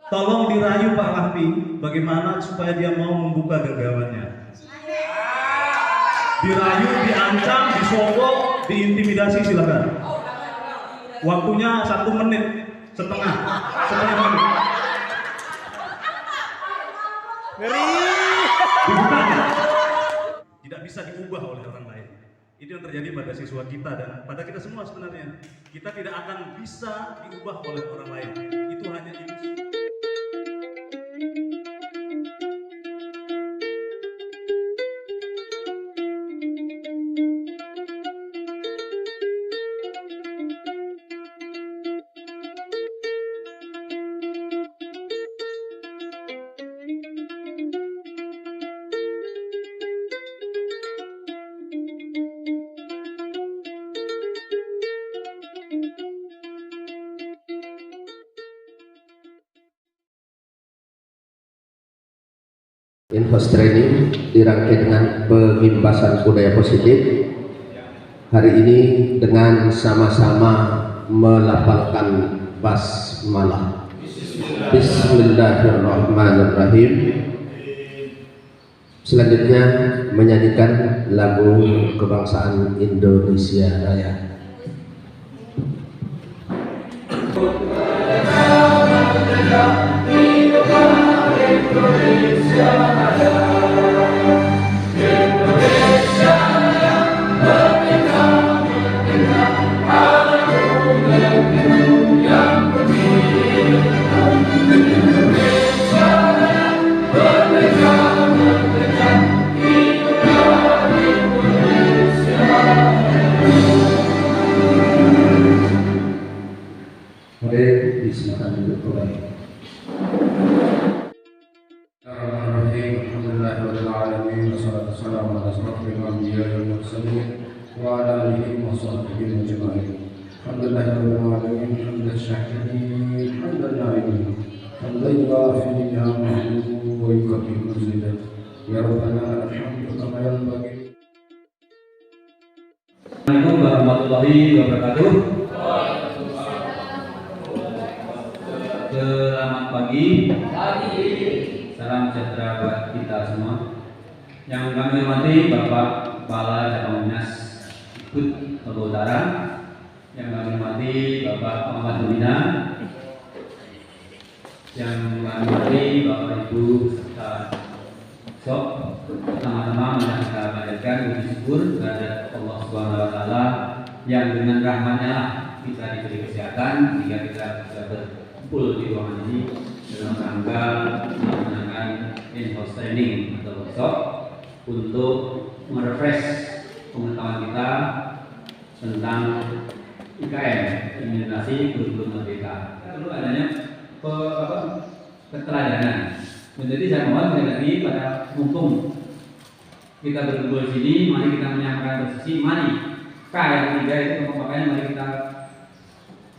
Tolong dirayu Pak Lahpi, bagaimana supaya dia mau membuka genggamannya. Dirayu, diancam, disogok, diintimidasi, silakan. Waktunya 1 menit setengah menit. Ngeri. Dibuka. Tidak bisa diubah oleh orang lain. Itu yang terjadi pada siswa kita dan pada kita semua sebenarnya. Kita tidak akan bisa diubah oleh orang lain. Itu hanya ilusi. Infos training dirangkai dengan pengimbasan budaya positif. Hari ini dengan sama-sama melafalkan basmalah. Bismillahirrahmanirrahim. Selanjutnya menyanyikan lagu kebangsaan Indonesia Raya. Assalamualaikum warahmatullahi wabarakatuh. Selamat pagi. Salam sejahtera buat kita semua. Yang kami hormati Bapak Kepala Cabang Dinas Ikut Lombok Utara, yang kami hormati Bapak Muhammad Lumina, yang kami hormati Bapak Ibu serta sok, sama-sama kita panjatkan puji syukur kepada Allah Subhanahu wa taala yang dengan rahmat-Nya kita diberi kesehatan sehingga kita bisa berkumpul di ruangan ini dalam rangka melaksanakan info training atau workshop untuk merefresh pengetahuan kita tentang IKM, Imunisasi Kurikulum Merdeka. Perlu adanya keteladanan. Menjadi saya mohon sekali lagi pada mumpung kita berkumpul di sini, mari kita menyampaikan posisi, mari K yang ketiga itu kekompakannya mari kita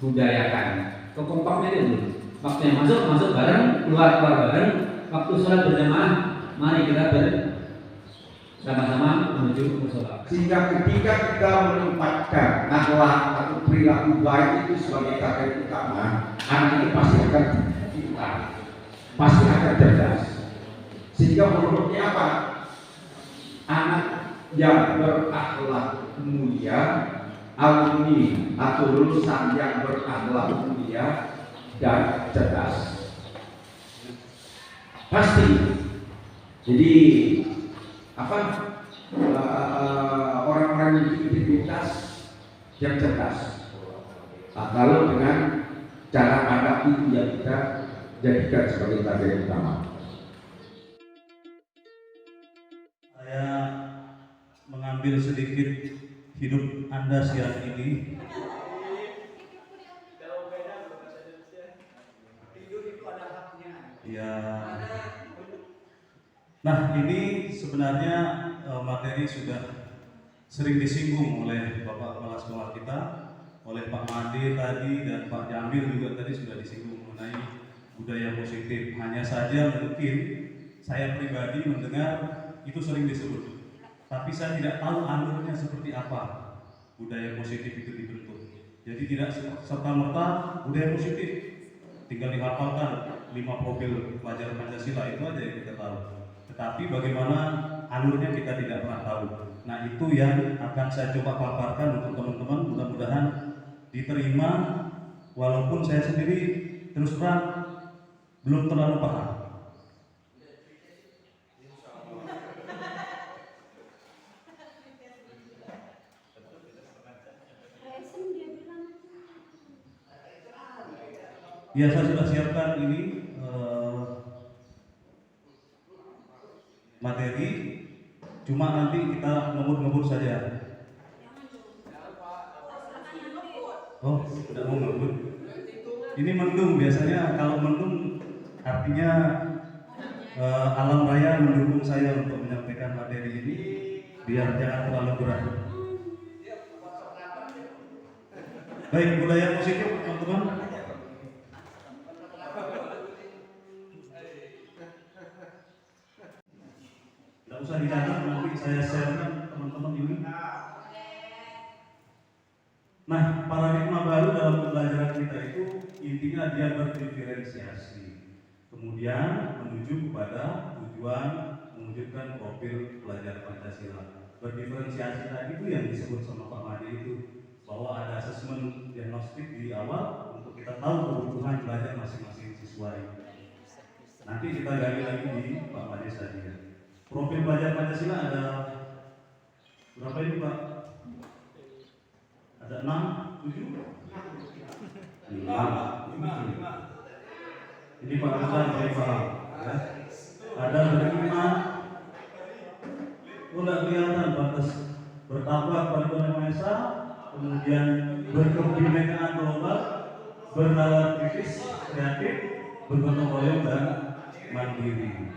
budayakan. Kekompaknya itu dulu. Waktu yang masuk bareng, keluar bareng. Waktu sholat berjamaah, mari kita bersama-sama menuju mushola. Sehingga ketika kita menempatkan akhlak atau perilaku baik itu sebagai target utama, anak itu pasti akan pintar, pasti akan cerdas. Sehingga menurutnya apa? Anak yang berakhlak mulia, alumni atau lulusan yang berakhlak mulia dan cerdas, pasti. Jadi orang-orang yang berintegritas yang cerdas. Kalau dengan cara pandang itu yang kita jadikan sebagai target utama. Saya mengambil sedikit hidup Anda siang ini. Ya. Nah, ini sebenarnya materi sudah sering disinggung oleh Bapak Kepala Sekolah kita, oleh Pak Made tadi dan Pak Jamil juga tadi sudah disinggung mengenai budaya positif. Hanya saja mungkin saya pribadi mendengar itu sering disebut, tapi saya tidak tahu alurnya seperti apa budaya positif itu dibentuk. Jadi tidak serta-merta budaya positif tinggal dihafalkan 5 profil pelajar Pancasila, itu aja yang kita tahu. Tetapi bagaimana alurnya kita tidak pernah tahu. Nah, itu yang akan saya coba paparkan untuk teman-teman, mudah-mudahan diterima, walaupun saya sendiri terus terang belum terlalu paham. Ya, saya sudah siapkan ini materi, cuma nanti kita ngebut-ngebut saja. Oh, tidak mau ngebut. Ini mendung, biasanya kalau mendung artinya alam raya mendukung saya untuk menyampaikan materi ini, biar jangan terlalu berat. Baik, budaya positif teman-teman. Tidak usah dicatat, nanti saya share teman-teman ini. Nah, paradigma baru dalam pembelajaran kita itu intinya dia berdiferensiasi, kemudian menuju kepada tujuan mewujudkan profil pelajar Pancasila. Berdiferensiasi tadi itu yang disebut sama Pak Made itu, bahwa ada asesmen diagnostik di awal untuk kita tahu kebutuhan belajar masing-masing siswa ini. Nanti kita gali lagi di Pak Made saja. Profil pelajar Pancasila ada berapa ini Pak? Ada 6, 7? 5. Ini Pak Ustaz saya paham. Ya. Ada 5. Oh, tidak kelihatan batas bertakwa kepada Tuhan Yang Maha Esa, kemudian berkebinekaan global, bernalar kritis, kreatif, bergotong royong dan mandiri.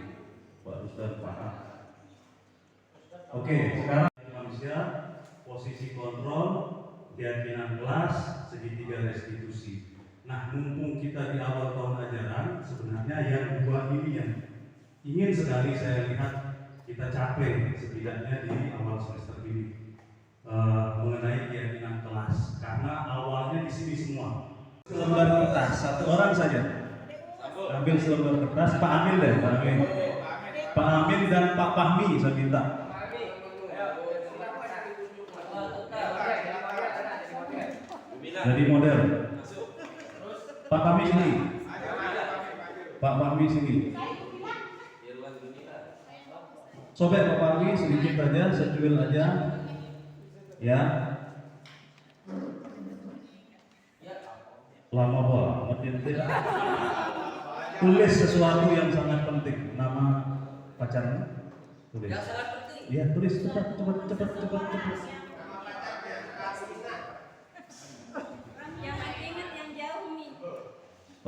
Pak Ustaz paham. Oke, sekarang manusia, posisi kontrol, keyakinan kelas, segitiga restitusi. Nah, mumpung kita di awal tahun ajaran, sebenarnya yang dua ini yang ingin sekali saya lihat kita capai setidaknya di awal semester ini, mengenai keyakinan kelas. Karena awalnya di sini semua. Selembar kertas, satu orang saja. Ambil selembar kertas, Pak Amin deh, Pak Amin. Pak Amin dan Pak Fahmi saya minta. Jadi model. Pak Fahmi sini. Pak Fahmi sini. Sobek Pak Fahmi sedikit aja, secuil aja. Ya. Lama banget ya. Tulis sesuatu yang sangat penting. Nama pacarnya tulis. Iya, tulis cepat.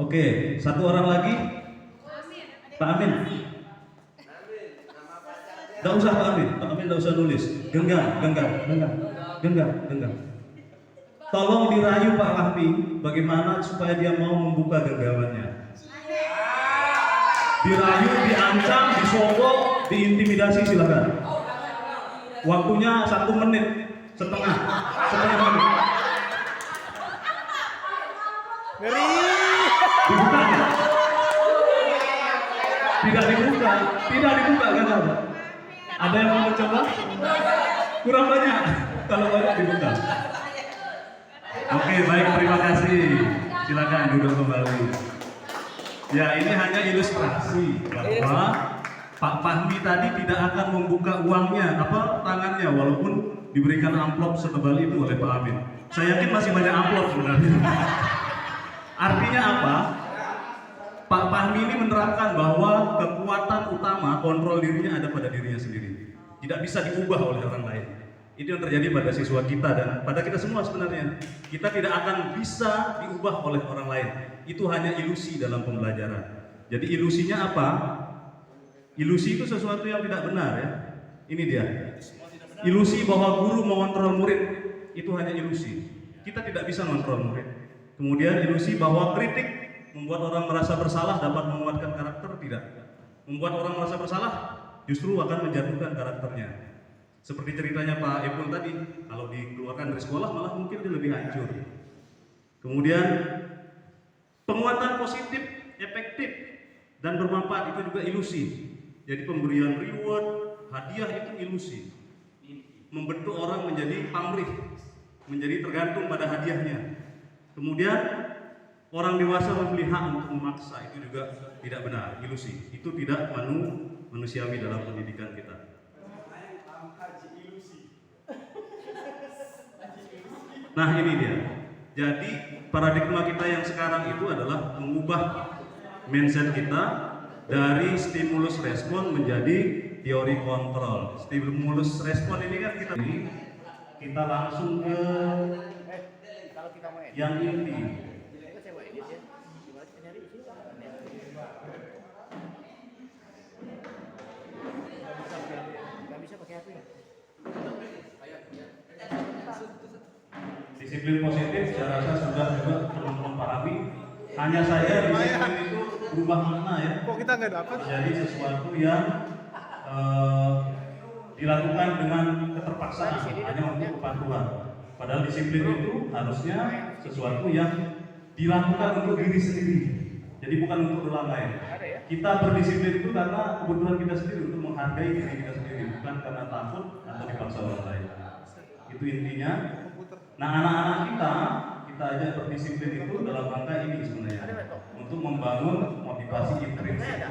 Oke, satu orang lagi. Pak Amin. Tidak usah Pak Amin tidak usah nulis. Genggam. Tolong dirayu Pak Fahmi bagaimana supaya dia mau membuka genggamannya. Dirayu, diancam, disogok, diintimidasi silakan. Waktunya 1 menit setengah menit. Ngeri. Dibuka ya? Tidak dibuka kan? Ada yang mau mencoba? Kurang banyak. Kalau banyak dibuka. Oke, baik, terima kasih. Silakan duduk kembali. Ya, ini hanya ilustrasi bahwa Pak Fahmi tadi tidak akan membuka tangannya, walaupun diberikan amplop setebal itu oleh Pak Amin. Saya yakin masih banyak amplop sebenarnya. Artinya apa? Pak Fahmi ini menerapkan bahwa kekuatan utama kontrol dirinya ada pada dirinya sendiri. Tidak bisa diubah oleh orang lain. Itu yang terjadi pada siswa kita dan pada kita semua sebenarnya. Kita tidak akan bisa diubah oleh orang lain. Itu hanya ilusi dalam pembelajaran. Jadi ilusinya apa? Ilusi itu sesuatu yang tidak benar ya. Ini dia. Ilusi bahwa guru mengontrol murid itu hanya ilusi. Kita tidak bisa mengontrol murid. Kemudian ilusi bahwa kritik membuat orang merasa bersalah dapat menguatkan karakter, tidak. Membuat orang merasa bersalah justru akan menjatuhkan karakternya. Seperti ceritanya Pak Epul tadi, kalau dikeluarkan dari sekolah malah mungkin dia lebih hancur. Kemudian Penguatan positif, efektif, dan bermanfaat itu juga ilusi. Jadi pemberian reward, hadiah itu ilusi. Membentuk orang menjadi pamrih, menjadi tergantung pada hadiahnya. Kemudian orang dewasa membeli hak untuk memaksa, itu juga tidak benar, ilusi. Itu tidak manusiawi dalam pendidikan kita. Nah ini dia. Jadi paradigma kita yang sekarang itu adalah mengubah mindset kita dari stimulus respon menjadi teori kontrol. Stimulus respon ini kan kita langsung ke yang inti. Disiplin positif saya rasa sudah juga teman-teman pahami. Hanya saja disiplin itu berubah makna ya. Kok kita nggak dapat? Jadi sesuatu yang dilakukan dengan keterpaksaan hanya untuk kebutuhan. Padahal disiplin itu harusnya sesuatu yang dilakukan untuk diri sendiri. Jadi bukan untuk orang lain. Kita berdisiplin itu karena kebutuhan kita sendiri, untuk menghargai diri kita sendiri, bukan karena takut atau dipaksa orang lain. Itu intinya. Nah anak-anak kita aja berdisiplin itu dalam rangka ini sebenarnya, untuk membangun motivasi intrinsiknya.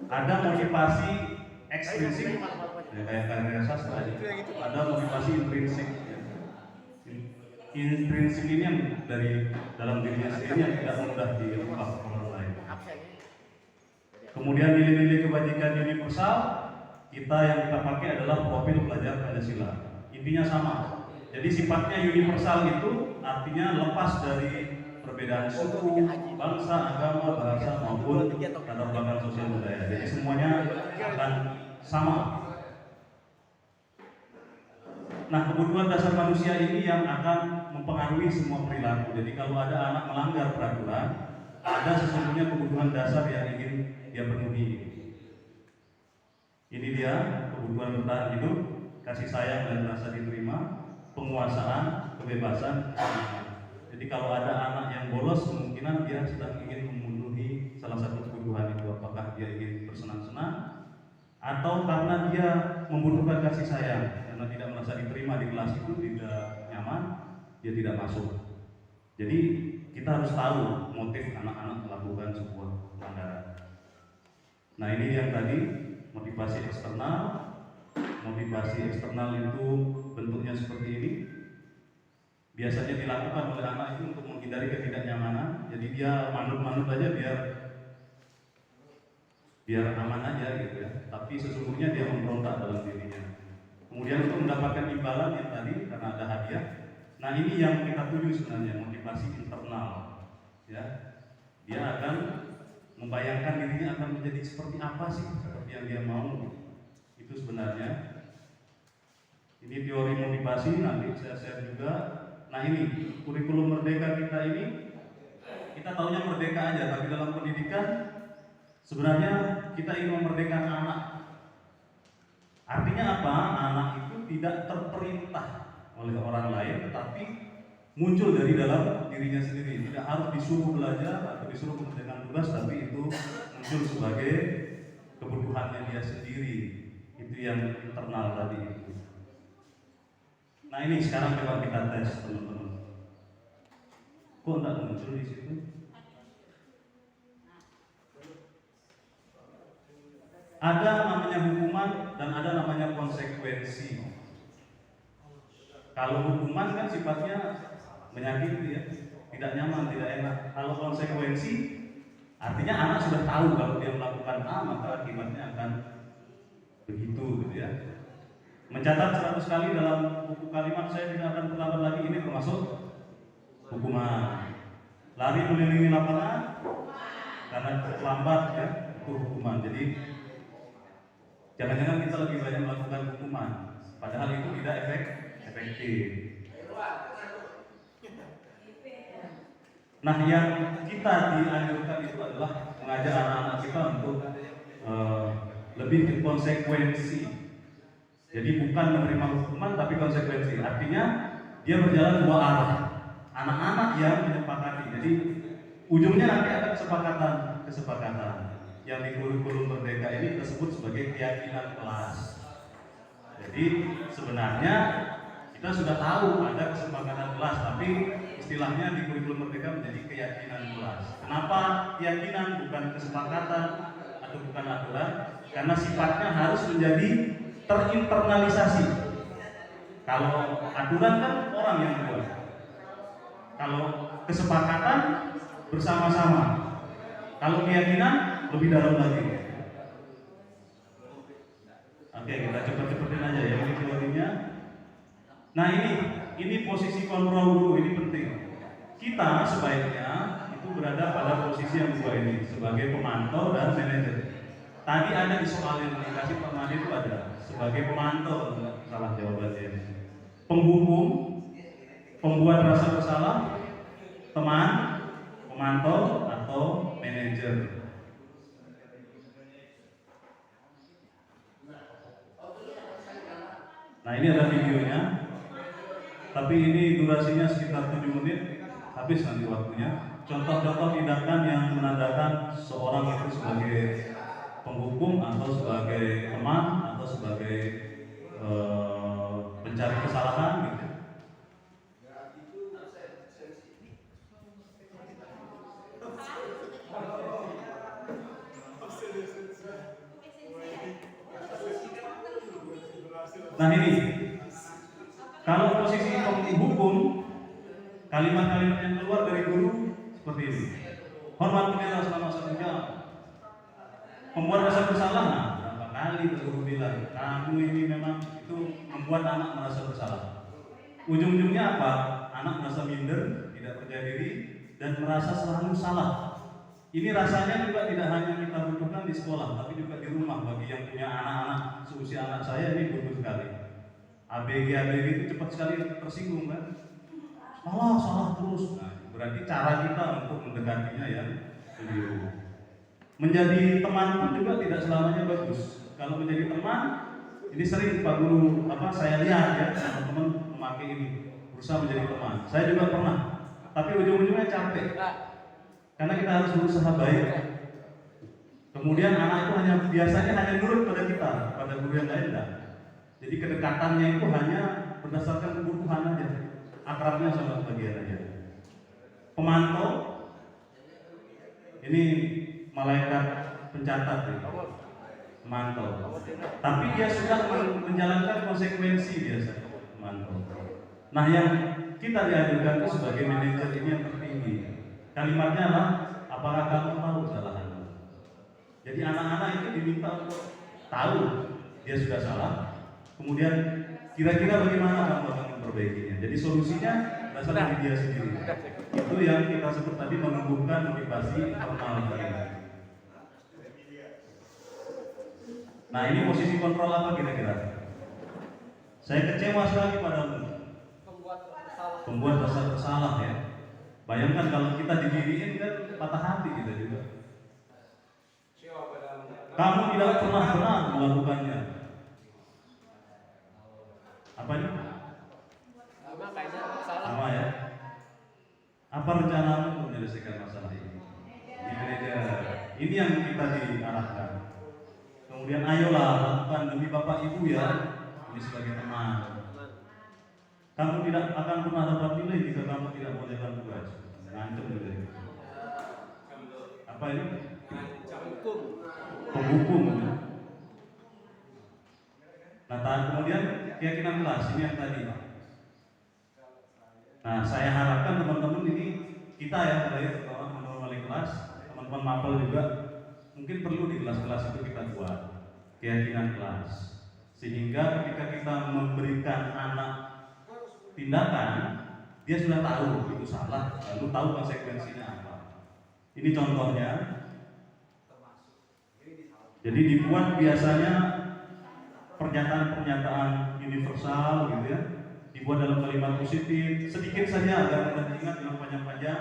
Ada motivasi ekstrinsik, ya, kayak karya sastra, ada motivasi intrinsik. Intrinsik ini yang dari dalam dirinya sendiri yang tidak mudah diubah orang lain. Kemudian nilai-nilai kebajikan universal yang kita pakai adalah profil pelajar Pancasila. Intinya sama. Jadi sifatnya universal itu artinya lepas dari perbedaan suku, bangsa, agama, bahasa maupun latar belakang sosial budaya. Jadi semuanya akan sama. Nah, kebutuhan dasar manusia ini yang akan mempengaruhi semua perilaku. Jadi kalau ada anak melanggar peraturan, ada sesungguhnya kebutuhan dasar yang ingin dia penuhi. Ini dia kebutuhan bertahan hidup, kasih sayang dan rasa diterima, penguasaan, kebebasan, kesenangan. Jadi kalau ada anak yang bolos, kemungkinan dia sedang ingin memenuhi salah satu kebutuhan itu. Apakah dia ingin bersenang-senang, atau karena dia membutuhkan kasih sayang, karena tidak merasa diterima di kelas itu, tidak nyaman, dia tidak masuk. Jadi kita harus tahu motif anak-anak melakukan sebuah pelanggaran. Nah ini yang tadi, motivasi eksternal. Motivasi eksternal itu bentuknya seperti ini. Biasanya dilakukan oleh anak itu untuk menghindari ketidaknyamanan. Jadi dia manut-manut aja biar aman aja gitu ya. Tapi sesungguhnya dia memberontak dalam dirinya. Kemudian untuk mendapatkan imbalan yang tadi karena ada hadiah. Nah ini yang kita tuju sebenarnya, motivasi internal. Ya, dia akan membayangkan dirinya akan menjadi seperti apa sih, seperti yang dia mau. Itu sebenarnya. Ini teori motivasi, nanti saya share juga. Nah ini kurikulum merdeka kita ini, kita taunya merdeka aja, tapi dalam pendidikan sebenarnya kita ingin memerdekakan anak. Artinya apa? Anak itu tidak terperintah oleh orang lain, tetapi muncul dari dalam dirinya sendiri. Tidak harus disuruh belajar atau disuruh mengerjakan tugas, tapi itu muncul sebagai kebutuhannya dia sendiri. Itu yang internal tadi itu. Nah ini sekarang coba kita tes teman-teman. Kok enggak muncul di situ? Ada namanya hukuman dan ada namanya konsekuensi. Kalau hukuman kan sifatnya menyakiti ya, tidak nyaman, tidak enak. Kalau konsekuensi artinya anak sudah tahu kalau dia melakukan A maka akibatnya akan begitu gitu ya. Mencatat 100 kali dalam buku kalimat saya tidak akan terlambat lagi, ini termasuk hukuman. Lari mengelilingi lapangan karena terlambat ya, itu hukuman. Jadi jangan-jangan kita lebih banyak melakukan hukuman, padahal itu tidak efektif. Nah, yang kita dianjurkan itu adalah mengajak anak-anak kita untuk lebih ke konsekuensi. Jadi bukan menerima hukuman tapi konsekuensi. Artinya dia berjalan dua arah. Anak-anak yang menyepakati. Jadi ujungnya nanti ada kesepakatan yang di kurikulum Merdeka ini kita sebut sebagai keyakinan kelas. Jadi sebenarnya kita sudah tahu ada kesepakatan kelas, tapi istilahnya di kurikulum Merdeka menjadi keyakinan kelas. Kenapa keyakinan bukan kesepakatan atau bukan aturan? Karena sifatnya harus menjadi terinternalisasi. Kalau aturan kan orang yang buat. Kalau kesepakatan bersama-sama. Kalau keyakinan lebih dalam lagi. Oke, kita cepet-cepetin aja ya ini teorinya. Nah ini posisi kontrol dulu, ini penting. Kita sebaiknya itu berada pada posisi yang dua ini sebagai pemantau dan manajer. Tadi ada di soal yang dikasih Pak Madi itu ada sebagai pemantau, salah jawabannya ini. Penghukum, pembuat rasa bersalah, teman, pemantau atau manajer. Nah ini ada videonya, tapi ini durasinya sekitar 7 menit, habis nanti waktunya. Contoh-contoh tindakan yang menandakan seorang itu sebagai penghukum atau sebagai teman atau sebagai pencari kesalahan gitu. Nah ini, kalau posisi penghukum, kalimat-kalimat yang keluar dari guru seperti ini. Hormat penilaian selama 1 jam. Membuat rasa bersalah, nah, berapa kali guru bilang, kamu ini memang itu membuat anak merasa bersalah. Ujung-ujungnya apa? Anak merasa minder, tidak percaya diri, dan merasa selalu salah. Ini rasanya juga tidak hanya kita butuhkan di sekolah, tapi juga di rumah. Bagi yang punya anak-anak seusia anak saya ini butuh sekali. ABG itu cepat sekali tersinggung kan? Salah terus. Nah, berarti cara kita untuk mendekatinya yang keliru. Menjadi teman pun juga tidak selamanya bagus. Kalau menjadi teman, ini sering Pak Guru saya lihat ya teman-teman memakai ini berusaha menjadi teman. Saya juga pernah, tapi ujung-ujungnya capek. Karena kita harus berusaha baik. Kemudian anak itu biasanya hanya nurut pada kita, pada guru yang lain enggak. Jadi kedekatannya itu hanya berdasarkan kebutuhan aja, akrabnya sama bagian aja. Pemantau, ini malaikat pencatat ya. Pemantau. Tapi dia sudah menjalankan konsekuensi biasa pemantau. Nah yang kita diajukan itu sebagai manajer ini yang tertinggi. Kalimatnya adalah, apakah kamu tahu kesalahanmu? Jadi anak-anak itu diminta untuk tahu dia sudah salah. Kemudian kira-kira bagaimana kamu akan memperbaikinya. Jadi solusinya berasal dari dia sendiri. Itu yang kita sebut tadi menumbuhkan motivasi internal tadi. Nah ini posisi kontrol apa kira-kira? Saya kecewa sekali padamu. Pembuat rasa bersalah ya. Bayangkan kalau kita didiriin kan patah hati kita juga. Kamu tidak pernah benar melakukannya. Apa ini? Sama ya. Apa rencanamu untuk menyelesaikan masalah ini? Di gereja. Ini yang kita diarahkan. Kemudian ayolah lakukan demi Bapak Ibu ya. Ini sebagai teman. Kamu tidak akan pernah dapat nilai jika kamu tidak mengerjakan tugas. Ngancem juga. Apa ini? Penghukum. Nah, kemudian keyakinan kelas ini yang tadi. Nah, saya harapkan teman-teman ini kita ya, teman-teman wali kelas, teman-teman mapel juga mungkin perlu di kelas-kelas itu kita buat keyakinan kelas, sehingga ketika kita memberikan anak tindakan, dia sudah tahu itu salah, lalu tahu konsekuensinya apa. Ini contohnya. Jadi dibuat biasanya pernyataan-pernyataan universal gitu ya, dibuat dalam kalimat positif, sedikit saja agar mudah diingat, yang panjang-panjang.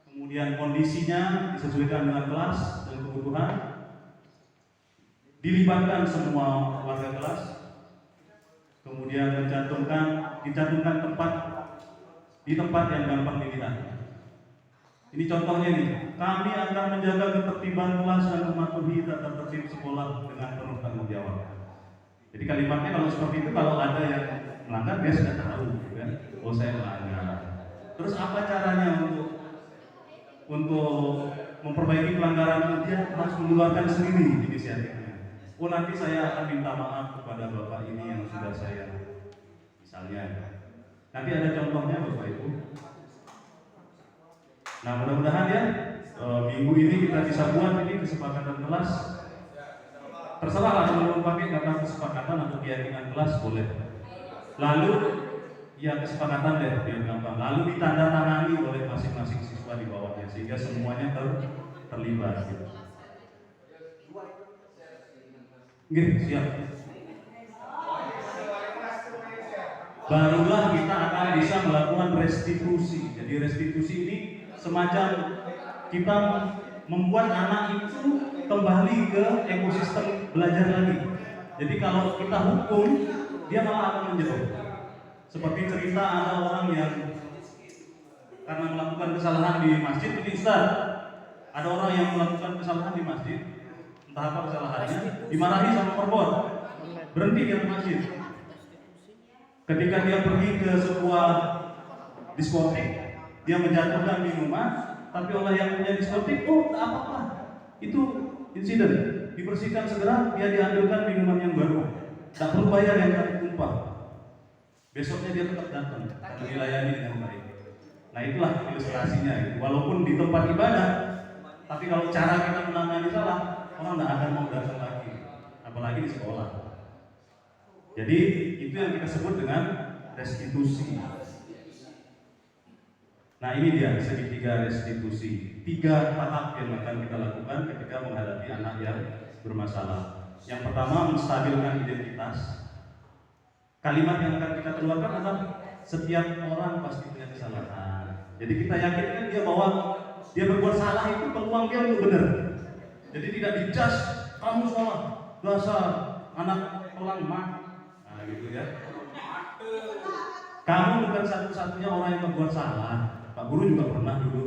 Kemudian kondisinya disesuaikan dengan kelas dan kebutuhan. Dilibatkan semua warga kelas. Kemudian dicantumkan tempat di tempat yang gampang dilihat. Ini contohnya nih, kami akan menjaga ketertiban kelas dan mematuhi tata tertib sekolah dengan penuh tanggung jawab. Jadi kalimatnya kalau seperti itu, kalau ada yang melanggar dia sudah tahu, gitu kan? Oh saya melanggar. Terus apa caranya untuk memperbaiki pelanggaran? Dia harus mengeluarkan sendiri inisiatifnya. Oh nanti saya akan minta maaf kepada bapak ini yang sudah saya, misalnya. Nanti ada contohnya bapak ibu. Nah mudah-mudahan ya minggu ini kita bisa buat ini kesepakatan kelas. Terserah lah kalau mau pakai kata kesepakatan atau keyakinan kelas boleh. Lalu ya kesepakatan deh biar gampang. Lalu ditandatangani oleh masing-masing siswa di bawahnya sehingga semuanya terlibat. Gitu. Oke, siap. Barulah kita akan bisa melakukan restitusi. Jadi restitusi ini semacam kita membuat anak itu kembali ke ekosistem belajar lagi. Jadi kalau kita hukum, dia malah akan menjauh. Seperti cerita ada orang yang karena melakukan kesalahan di masjid, ini Ustaz, ada orang yang melakukan kesalahan di masjid, entah apa kesalahannya, dimarahi sama perbot, berhenti dia ke masjid. Ketika dia pergi ke sebuah diskotik, dia menjatuhkan minuman, tapi oleh yang punya diskotik, oh tak apa-apa, itu insiden, dibersihkan segera, dia diambilkan minuman yang baru, tak perlu bayar yang tadi tumpah. Besoknya dia tetap datang, tapi dilayani dengan baik. Nah itulah ilustrasinya. Walaupun di tempat ibadah, tapi kalau cara kita menangani salah, orang tidak akan mau datang lagi, apalagi di sekolah. Jadi itu yang kita sebut dengan restitusi. Nah ini dia segitiga restitusi. 3 tahap yang akan kita lakukan ketika menghadapi anak yang bermasalah. Yang pertama, menstabilkan identitas. Kalimat yang akan kita keluarkan adalah setiap orang pasti punya kesalahan. Jadi kita yakinkan dia bahwa dia berbuat salah itu peluang dia untuk benar. Jadi tidak dijas, kamu salah, dasar anak pelang mak. Nah gitu ya. Kamu bukan satu-satunya orang yang berbuat salah. Pak Guru juga pernah dulu.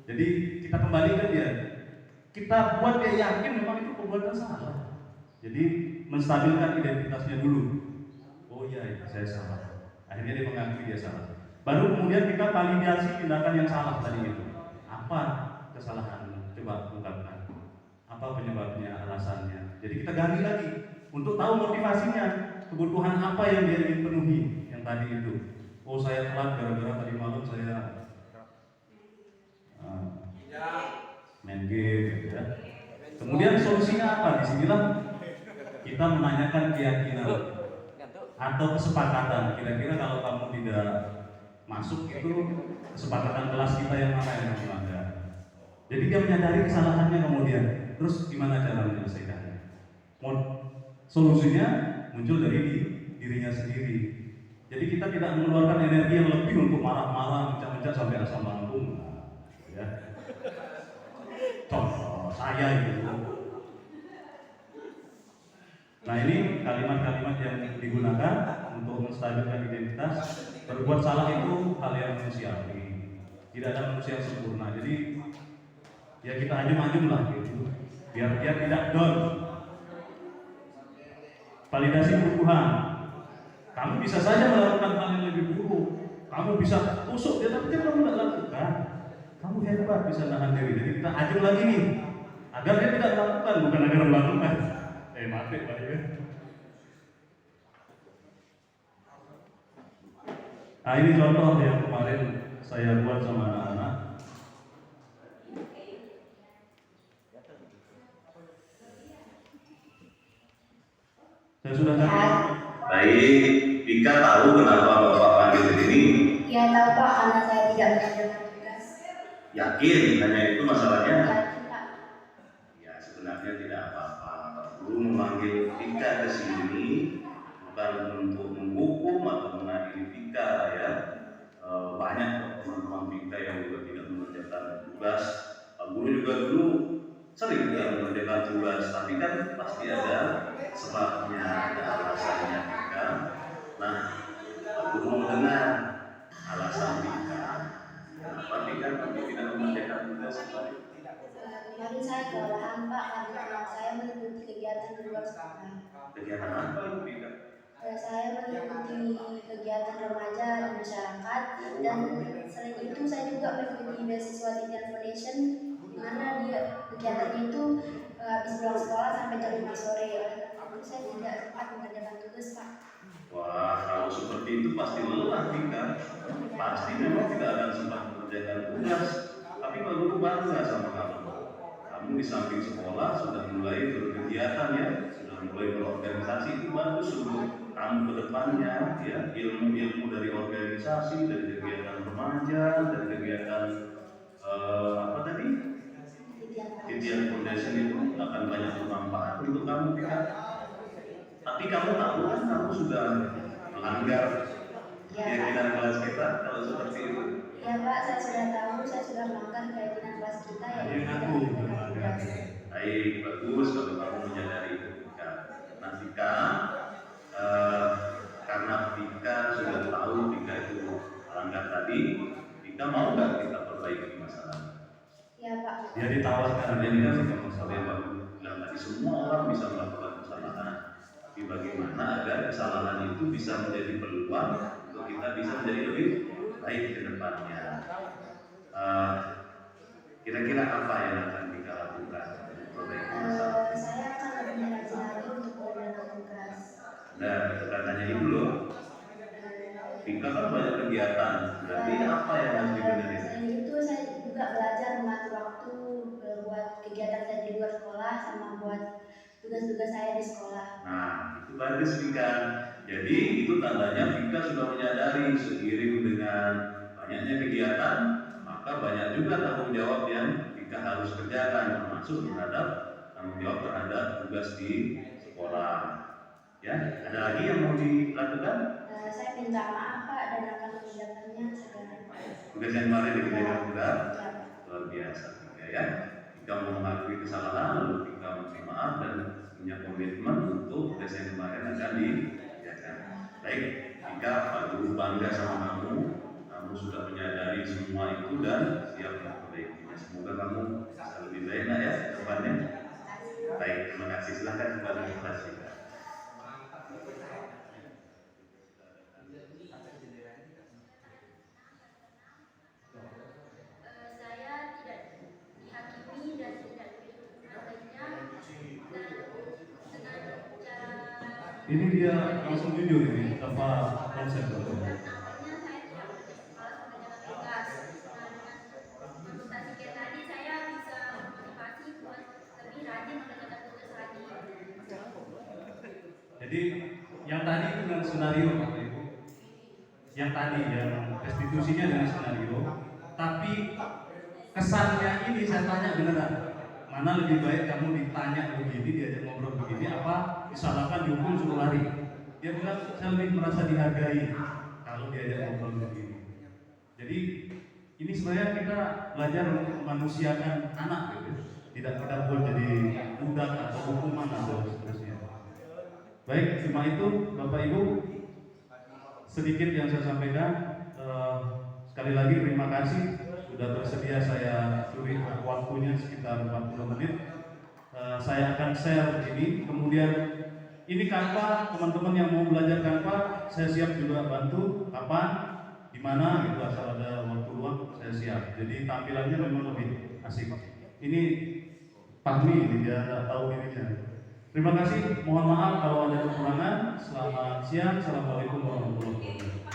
Jadi kita kembalikan dia. Kita buat dia yakin memang itu perbuatan salah. Jadi menstabilkan identitasnya dulu. Oh iya, saya salah. Akhirnya dia mengakui dia salah. Baru kemudian kita validasi tindakan yang salah tadi itu. Apa kesalahan? Coba ungkapkan. Apa penyebabnya, alasannya. Jadi kita gali lagi untuk tahu motivasinya, kebutuhan apa yang dia ingin penuhi yang tadi itu. Oh saya telat gara-gara tadi malam saya main game, gitu ya. Kemudian solusinya apa? Disinilah kita menanyakan keyakinan atau kesepakatan. Kira-kira kalau kamu tidak masuk itu kesepakatan kelas kita yang mana yang melanggar. Jadi dia menyadari kesalahannya kemudian. Terus gimana cara menyelesaikannya? Solusinya muncul dari dirinya sendiri. Jadi kita tidak mengeluarkan energi yang lebih untuk marah-marah, mencak-mencak sampai asam lambung. Ya. Contoh saya gitu. Nah ini kalimat-kalimat yang digunakan untuk menstabilkan identitas. Berbuat salah itu hal yang manusiawi. Tidak ada manusia yang sempurna. Jadi ya kita ajum-ajum lah gitu. Biar dia tidak down. Validasi kebutuhan. Kamu bisa saja melakukan hal yang lebih buruk. Kamu bisa tusuk dia, tapi kamu tidak lakukan. Kamu hebat bisa nahan diri. Jadi kita ajung lagi nih, agar dia tidak melakukan, bukan agar melakukan. Mati Pak ya. Nah ini contoh yang kemarin saya buat sama anak-anak. Saya sudah kasih. Baik, Vika tahu kenapa Bapak panggil ke sini? Ya tahu Pak, karena saya tidak mengerjakan tugas. Yakin hanya itu masalahnya? Yakin Pak. Ya sebenarnya tidak apa-apa. Pak Guru memanggil Vika ke sini bukan untuk menghukum atau mengadili Vika ya. Banyak teman-teman Vika yang juga tidak mengerjakan tugas. Pak Guru juga dulu sering tidak mengerjakan tugas, tapi kan pasti ada sebabnya, ada alasannya Vika. Nah, Pak Guru mau dengar alasan Vika. Kenapa Vika tidak mengerjakan kewalahan Pak karena saya mengikuti kegiatan di luar sekolah. Kegiatan apa itu Vika? Saya mengikuti kegiatan remaja di masyarakat dan selain itu saya juga mengikuti beasiswa Titian Foundation di mana dia kegiatannya itu habis pulang sekolah sampai jam 5 sore. Oleh karena itu saya tidak sempat mengerjakan tugas Pak. Wah, kalau seperti itu pasti lelah Vika. Pasti memang tidak akan sempat mengerjakan tugas. Tapi Pak Guru bangga sama kamu. Kamu di samping sekolah sudah mulai berkegiatan ya, sudah mulai berorganisasi, itu bagus untuk kamu ke depannya ya, ilmu-ilmu dari organisasi, dari kegiatan remaja, dari kegiatan apa tadi? Titian Foundation itu akan banyak bermanfaat untuk kamu Vika. Tapi kamu tahu kan kamu sudah melanggar keyakinan kelas kita kalau seperti itu. Ya Pak, saya sudah tahu, saya sudah melanggar keyakinan kelas kita yang tidak mengerjakan tugas. Baik, bagus kalau kamu menyadari itu Vika. Nah Vika, karena Vika sudah tahu Vika itu melanggar tadi, Vika mau nggak kita perbaiki masalah? Ya Pak. Dia ditawarkan Karena ini kan sudah masalah yang baru bilang tadi, semua orang bisa melakukan kesalahan. Tapi bagaimana agar kesalahan itu bisa menjadi peluang untuk kita bisa menjadi lebih baik ke depannya. Kira-kira apa yang akan kita lakukan untuk memperbaiki masalah? Saya akan lebih rajin lagi untuk mengerjakan tugas. Nah, bukan hanya itu loh. Vika kan banyak kegiatan. Berarti apa yang harus dibenerin? Selain itu saya juga belajar mengatur waktu buat kegiatan saya di luar sekolah sama buat tugas-tugas saya di sekolah. Nah, itu bagus Vika. Jadi itu tandanya Vika sudah menyadari seiring dengan banyaknya kegiatan, maka banyak juga tanggung jawab yang Vika harus kerjakan, termasuk terhadap tanggung jawab terhadap tugas di sekolah. Ya, ada lagi yang mau dilakukan? Saya minta maaf Pak dan akan mengerjakannya segera. Tugas yang kemarin dikerjakan juga Ya, luar biasa Vika ya. Vika mau mengakui kesalahan, lalu Vika minta maaf dan punya komitmen untuk tugas yang kemarin akan dikerjakan. Baik, Vika, Pak Guru bangga sama kamu. Kamu sudah menyadari semua itu dan siap memperbaikinya. Semoga kamu bisa lebih baik ya ke depannya. Baik, terima kasih. Silahkan kembali ke kelas Vika. Saya tidak dihakimi dan tidak diberikannya dan dengan cara ini dia langsung jujur ini apa konsep namanya saya tidak malas mengerjakan tugas. Nah, dengan konsultasi kayak tadi saya bisa motivasi buat lebih rajin mengerjakan tugas lagi. Jadi yang tadi itu dengan skenario Bapak Ibu, yang tadi yang restitusinya dengan skenario, tapi kesannya ini saya tanya beneran, mana lebih baik kamu ditanya begini, diajak ngobrol begini, apa disalahkan dihukum suruh lari? Dia bilang saya lebih merasa dihargai kalau diajak ngobrol begini. Jadi ini sebenarnya kita belajar untuk memanusiakan anak gitu, tidak kita buat jadi budak atau hukuman atau seterusnya. Baik, cuma itu Bapak Ibu sedikit yang saya sampaikan. Sekali lagi terima kasih sudah bersedia saya curi waktunya sekitar 40 menit. Saya akan share ini, kemudian ini Canva, teman-teman yang mau belajar Canva saya siap juga bantu, kapan, di mana gitu, asal ada waktu luang saya siap. Jadi tampilannya memang lebih asik. Ini Fahmi, ini dia nggak tahu dirinya. Terima kasih, mohon maaf kalau ada kekurangan. Selamat siang, assalamualaikum warahmatullahi wabarakatuh.